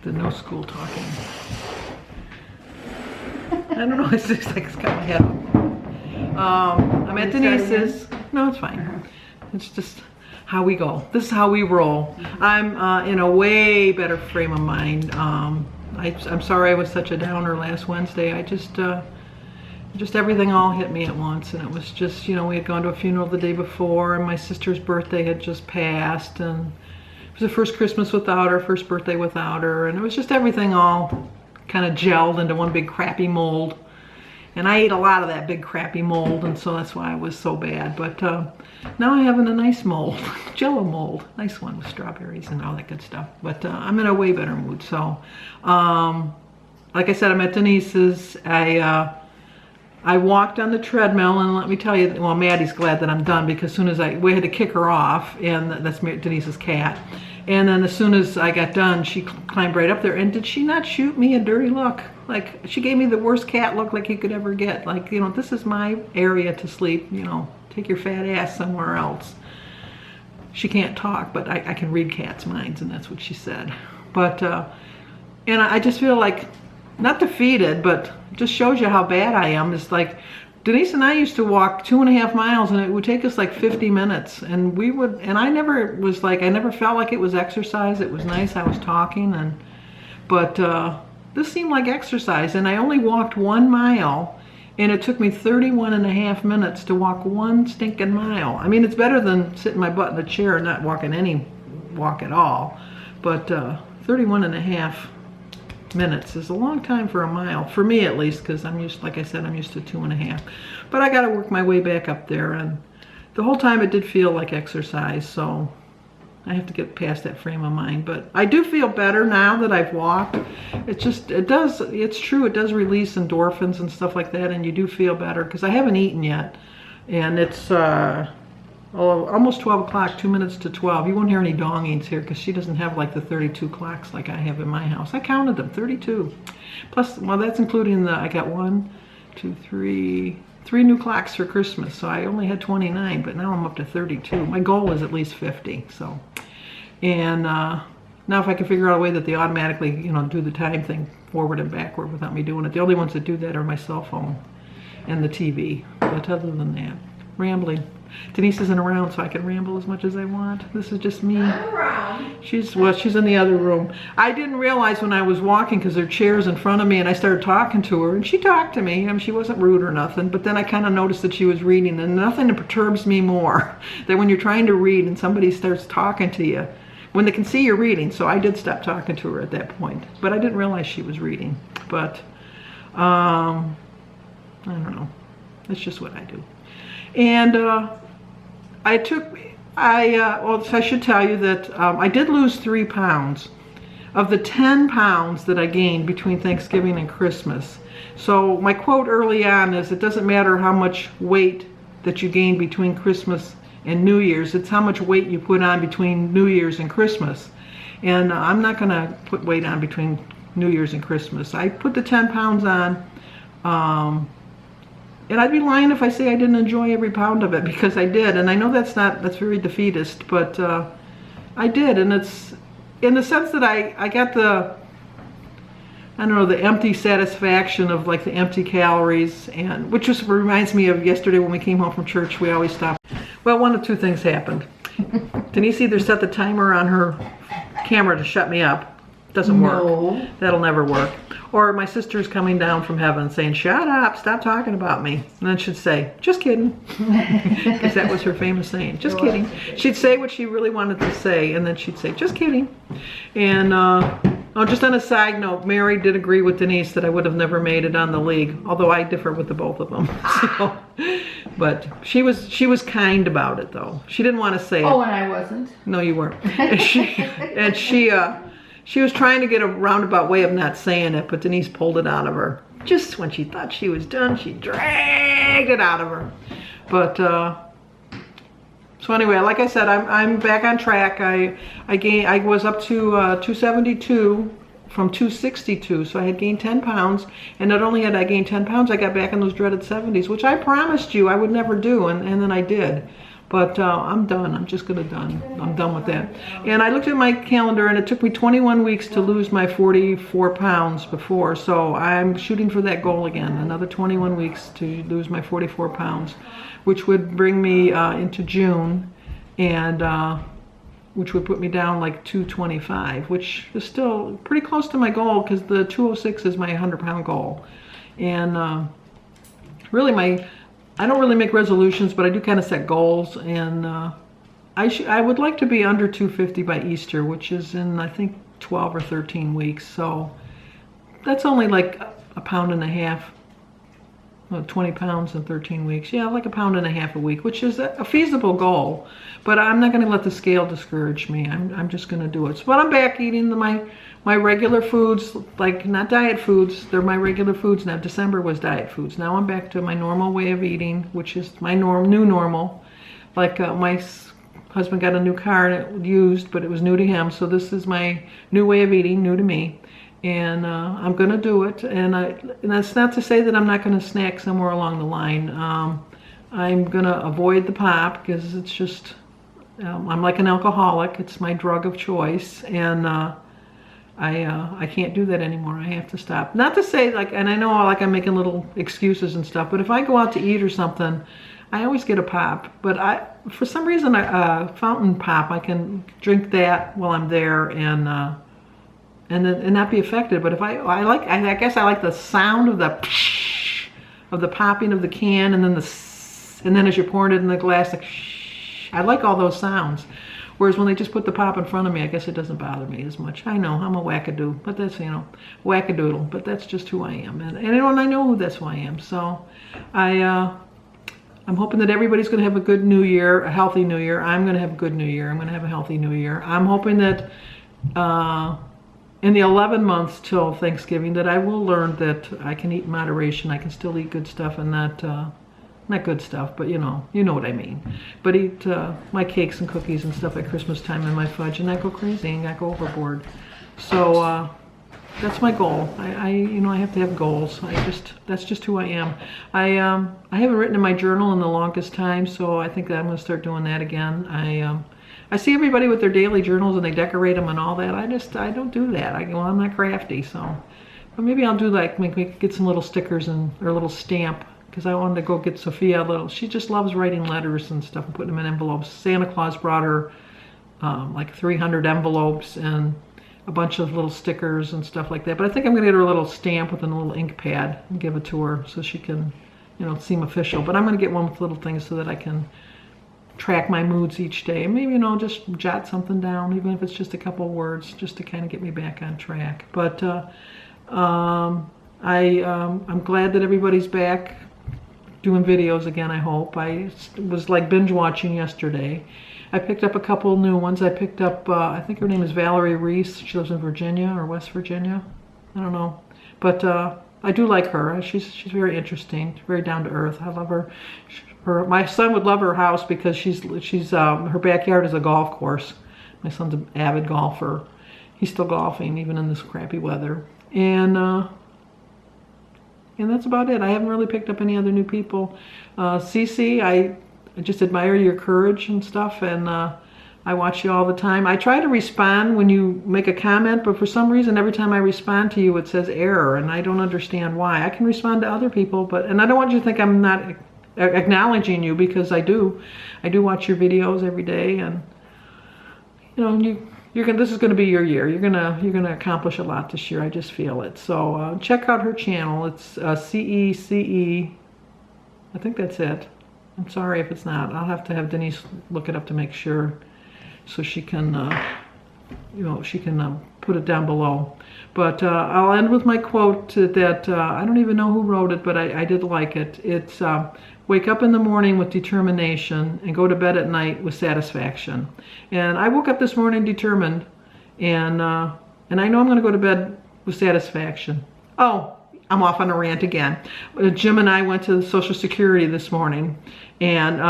the no school talking. I don't know, it's just like it's got my head up. I'm at Denise's. No, it's fine. It's just how we go. This is how we roll. I'm in a way better frame of mind. I'm sorry I was such a downer last Wednesday. I just everything all hit me at once, and it was just, you know, we had gone to a funeral the day before, and my sister's birthday had just passed, and it was the first Christmas without her, first birthday without her, and it was just everything all kind of gelled into one big crappy mold. And I ate a lot of that big crappy mold, and so that's why it was so bad. But now I'm having a nice mold, Jello mold, nice one with strawberries and all that good stuff. But I'm in a way better mood. So, like I said, I'm at Denise's. I walked on the treadmill, and let me tell you, well, Maddie's glad that I'm done, because as soon as we had to kick her off, and that's Denise's cat. And then as soon as I got done, she climbed right up there, and did she not shoot me a dirty look? Like, she gave me the worst cat look like you could ever get. Like, you know, this is my area to sleep, you know, take your fat ass somewhere else. She can't talk, but I can read cats' minds, and that's what she said. But, and I just feel like, not defeated, but it just shows you how bad I am. It's like, Denise and I used to walk 2.5 miles, and it would take us like 50 minutes. And we would, and I never felt like it was exercise. It was nice, I was talking, but this seemed like exercise. And I only walked 1 mile, and it took me 31.5 minutes to walk 1 stinking mile. I mean, it's better than sitting my butt in a chair and not walking any walk at all. But 31.5 minutes is a long time for a mile, for me at least, because I'm used, like I said, I'm used to 2.5. But I got to work my way back up there, and the whole time it did feel like exercise, so I have to get past that frame of mind. But I do feel better now that I've walked. It's true, it does release endorphins and stuff like that, and you do feel better, because I haven't eaten yet, and it's almost 12 o'clock, 2 minutes to 12. You won't hear any dongings here, because she doesn't have like the 32 clocks like I have in my house. I counted them, 32. Plus, well, that's including I got 3 new clocks for Christmas, so I only had 29, but now I'm up to 32. My goal is at least 50, so. And now if I can figure out a way that they automatically, you know, do the time thing forward and backward without me doing it. The only ones that do that are my cell phone and the TV. But other than that, rambling. Denise isn't around, so I can ramble as much as I want. This is just me. I'm around. She's in the other room. I didn't realize when I was walking, because there are chairs in front of me, and I started talking to her, and she talked to me. I mean, she wasn't rude or nothing, but then I kind of noticed that she was reading, and nothing perturbs me more than when you're trying to read and somebody starts talking to you when they can see you're reading. So I did stop talking to her at that point, but I didn't realize she was reading. But I don't know. That's just what I do. And well, I should tell you that I did lose 3 pounds of the 10 pounds that I gained between Thanksgiving and Christmas. So my quote early on is, it doesn't matter how much weight that you gain between Christmas and New Year's, it's how much weight you put on between New Year's and Christmas. And I'm not gonna put weight on between New Year's and Christmas. I put the 10 pounds on, and I'd be lying if I say I didn't enjoy every pound of it, because I did. And I know that's very defeatist, but I did. And it's in the sense that I got the empty satisfaction of like the empty calories, and which just reminds me of yesterday when we came home from church. We always stopped. Well, one of two things happened. Denise either set the timer on her camera to shut me up. Doesn't work. That'll never work. Or my sister's coming down from heaven saying, "Shut up, stop talking about me." And then she'd say, "Just kidding." Because that was her famous saying, "Just kidding." She'd say what she really wanted to say, and then she'd say, "Just kidding." And just on a side note, Mary did agree with Denise that I would have never made it on the league, although I differ with the both of them. So, but she was kind about it, though. She didn't want to say it. Oh, and I wasn't. No, you weren't. And she was trying to get a roundabout way of not saying it, but Denise pulled it out of her. Just when she thought she was done, she dragged it out of her. But so anyway, like I said, I'm back on track. I was up to 272 from 262, so I had gained 10 pounds. And not only had I gained 10 pounds, I got back in those dreaded 70s, which I promised you I would never do, and then I did. But I'm done. I'm just I'm done with that. And I looked at my calendar, and it took me 21 weeks to lose my 44 pounds before. So I'm shooting for that goal again. Another 21 weeks to lose my 44 pounds, which would bring me into June, and which would put me down like 225, which is still pretty close to my goal, because the 206 is my 100-pound goal. And really I don't really make resolutions, but I do kind of set goals, and I would like to be under 250 by Easter, which is in, I think, 12 or 13 weeks. So that's only like a pound and a half, 20 pounds in 13 weeks. Yeah, like a pound and a half a week, which is a feasible goal. But I'm not going to let the scale discourage me. I'm just going to do it. So, but I'm back eating my regular foods, like not diet foods. They're my regular foods now. December was diet foods. Now I'm back to my normal way of eating, which is my new normal. Like my husband got a new car, and it was used, but it was new to him. So this is my new way of eating, new to me. And I'm going to do it. And that's not to say that I'm not going to snack somewhere along the line. I'm going to avoid the pop, because it's just, I'm like an alcoholic. It's my drug of choice. And I can't do that anymore. I have to stop. Not to say, like, and I know like I'm making little excuses and stuff, but if I go out to eat or something, I always get a pop. But for some reason, fountain pop, I can drink that while I'm there, and not be affected. But if I guess I like the sound of the popping of the can, and then as you're pouring it in the glass, like I like all those sounds. Whereas when they just put the pop in front of me, I guess it doesn't bother me as much. I know I'm a wackadoo, but that's, wackadoodle, but that's just who I am. And I know that's who I am. So I'm hoping that everybody's going to have a good new year, a healthy new year. I'm going to have a good new year. I'm going to have a healthy new year. I'm hoping that in the 11 months till Thanksgiving, that I will learn that I can eat in moderation. I can still eat good stuff, and not good stuff, but you know what I mean. But eat my cakes and cookies and stuff at Christmas time, and my fudge, and not go crazy and not go overboard. So that's my goal. I have to have goals. That's just who I am. I haven't written in my journal in the longest time, so I think that I'm going to start doing that again. I see everybody with their daily journals, and they decorate them and all that. I don't do that. I'm not crafty, so. But maybe I'll do get some little stickers or a little stamp, because I wanted to go get Sophia she just loves writing letters and stuff and putting them in envelopes. Santa Claus brought her like 300 envelopes and a bunch of little stickers and stuff like that. But I think I'm going to get her a little stamp with a little ink pad and give it to her, so she can, seem official. But I'm going to get one with little things so that I can track my moods each day. Maybe, just jot something down, even if it's just a couple words, just to kind of get me back on track. But I'm glad that everybody's back doing videos again, I hope. I was like binge watching yesterday. I picked up a couple new ones. I picked up, I think her name is Valerie Reese. She lives in Virginia or West Virginia. I don't know. But I do like her. She's very interesting, very down to earth. I love her. My son would love her house, because her backyard is a golf course. My son's an avid golfer. He's still golfing even in this crappy weather. And that's about it. I haven't really picked up any other new people. CeCe, I just admire your courage and stuff, and I watch you all the time. I try to respond when you make a comment, but for some reason, every time I respond to you, it says error, and I don't understand why. I can respond to other people, and I don't want you to think I'm not acknowledging you, because I do. I do watch your videos every day, and this is going to be your year. You're gonna accomplish a lot this year. I just feel it. So check out her channel. It's CeCe. I think that's it. I'm sorry if it's not. I'll have to have Denise look it up to make sure, so she can put it down below. But I'll end with my quote that I don't even know who wrote it, but I did like it. It's wake up in the morning with determination and go to bed at night with satisfaction. And I woke up this morning determined, and I know I'm going to go to bed with satisfaction. Oh, I'm off on a rant again. Jim and I went to Social Security this morning, and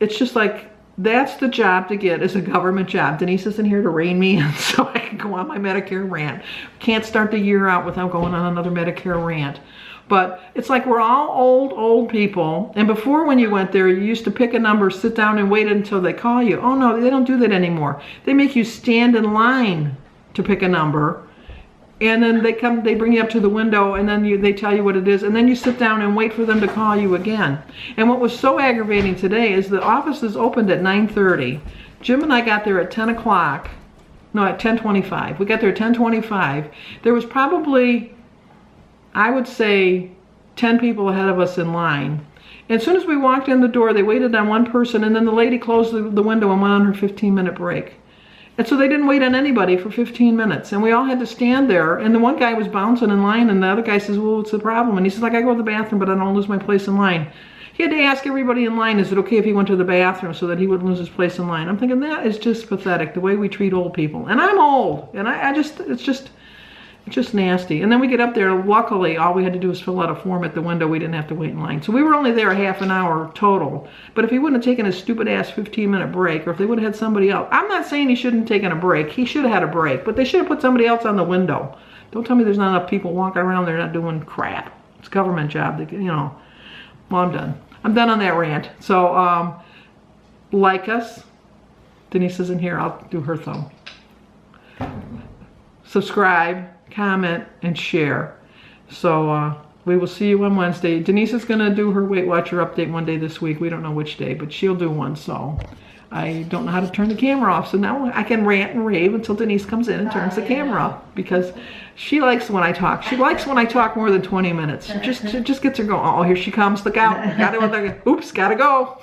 it's just like that's the job to get, is a government job. Denise isn't here to rein me in so I can go on my Medicare rant. Can't start the year out without going on another Medicare rant. But it's like we're all old people. And before, when you went there, you used to pick a number, sit down and wait until they call you. Oh no, they don't do that anymore. They make you stand in line to pick a number. And then they bring you up to the window, and then they tell you what it is, and then you sit down and wait for them to call you again. And what was so aggravating today is the offices opened at 9:30. Jim and I got there at 10 o'clock. No, at 10:25. We got there at 10:25. There was probably, I would say, 10 people ahead of us in line. And as soon as we walked in the door, they waited on one person, and then the lady closed the window and went on her 15-minute break. And so they didn't wait on anybody for 15 minutes. And we all had to stand there. And the one guy was bouncing in line, and the other guy says, well, what's the problem? And he says, like, I go to the bathroom, but I don't lose my place in line. He had to ask everybody in line, is it okay if he went to the bathroom, so that he wouldn't lose his place in line? I'm thinking, that is just pathetic, the way we treat old people. And I'm old. And it's just nasty. And then we get up there. Luckily, all we had to do was fill out a form at the window. We didn't have to wait in line. So we were only there a half an hour total. But if he wouldn't have taken his stupid-ass 15-minute break, or if they would have had somebody else. I'm not saying he shouldn't have taken a break. He should have had a break. But they should have put somebody else on the window. Don't tell me there's not enough people walking around there not doing crap. It's a government job. Well, I'm done. I'm done on that rant. So, like us. Denise isn't here. I'll do her thumb. Subscribe, comment, and share. So we will see you on Wednesday. Denise is going to do her Weight Watcher update one day this week. We don't know which day, but she'll do one. So I don't know how to turn the camera off. So now I can rant and rave until Denise comes in and turns the camera off, because she likes when I talk. She likes when I talk more than 20 minutes. It just gets her going. Oh, here she comes. Look out. Oops, gotta go.